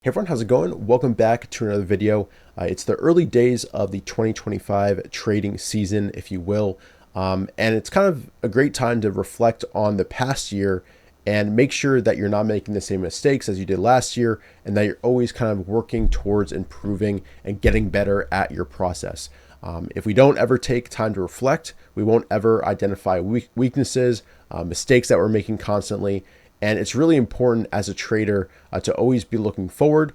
Hey everyone, how's it going? Welcome back to another video. It's the early days of the 2025 trading season, if you will. And it's kind of a great time to reflect on the past year and make sure that you're not making the same mistakes as you did last year and that you're always kind of working towards improving and getting better at your process. If we don't ever take time to reflect, we won't ever identify weaknesses, mistakes that we're making constantly. And it's really important as a trader to always be looking forward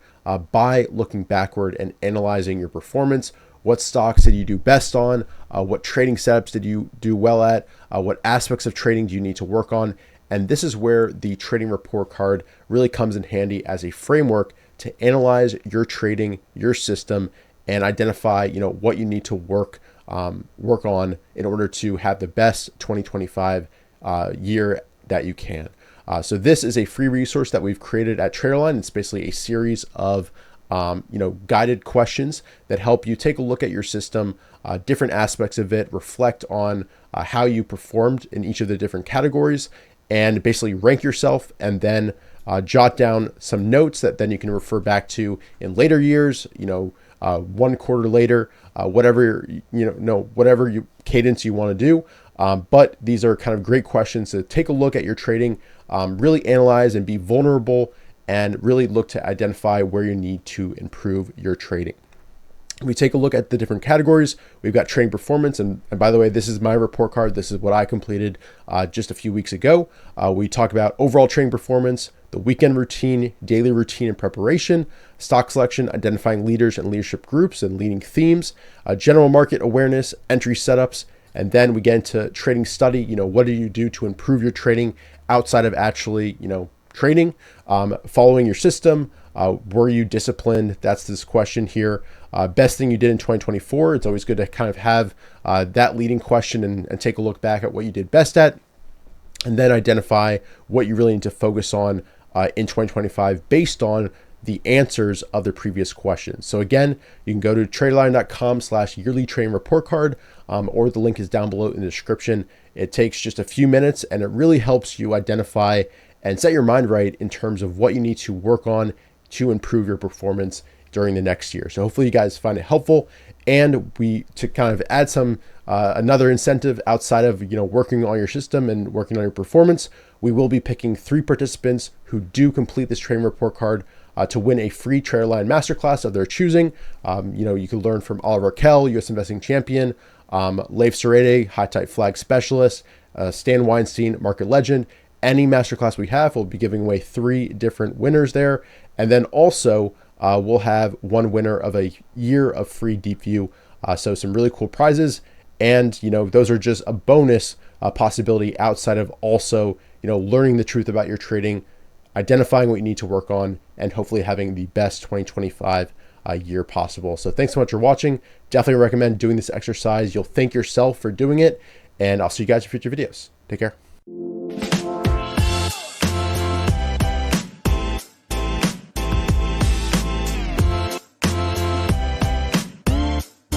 by looking backward and analyzing your performance. What stocks did you do best on? What trading setups did you do well at? What aspects of trading do you need to work on? And this is where the trading report card really comes in handy as a framework to analyze your trading, your system, and identify what you need to work on in order to have the best 2025 year that you can. So this is a free resource that we've created at TraderLion. It's basically a series of guided questions that help you take a look at your system, different aspects of it, reflect on how you performed in each of the different categories, and basically rank yourself, and then jot down some notes that then you can refer back to in later years. 1 quarter later, whatever cadence you want to do. But these are kind of great questions to take a look at your trading, really analyze and be vulnerable, and really look to identify where you need to improve your trading. We take a look at the different categories. We've got trading performance. And by the way, this is my report card. This is what I completed just a few weeks ago. We talk about overall trading performance, the weekend routine, daily routine and preparation, stock selection, identifying leaders and leadership groups and leading themes, general market awareness, entry setups. And then we get into trading study. What do you do to improve your trading outside of actually, trading, following your system? Were you disciplined? That's this question here. Best thing you did in 2024. It's always good to kind of have that leading question and take a look back at what you did best at, and then identify what you really need to focus on in 2025 based on the answers of the previous questions. So again, you can go to TraderLion.com/yearly trading report card, or the link is down below in the description. It takes just a few minutes, and it really helps you identify and set your mind right in terms of what you need to work on to improve your performance during the next year. So hopefully you guys find it helpful, and to kind of add some another incentive outside of working on your system and working on your performance, we will be picking 3 participants who do complete this trading report card to win a free TraderLion masterclass of their choosing. You can learn from Oliver Kell, U.S. investing champion, Leif Serede, high type flag specialist, Stan Weinstein, market legend. Any masterclass we have, we'll be giving away 3 different winners there. And then also we'll have 1 winner of a year of free DeepVue. So some really cool prizes. And, those are just a bonus possibility outside of also, learning the truth about your trading, identifying what you need to work on, and hopefully having the best 2025 year possible. So thanks so much for watching. Definitely recommend doing this exercise. You'll thank yourself for doing it. And I'll see you guys in future videos. Take care.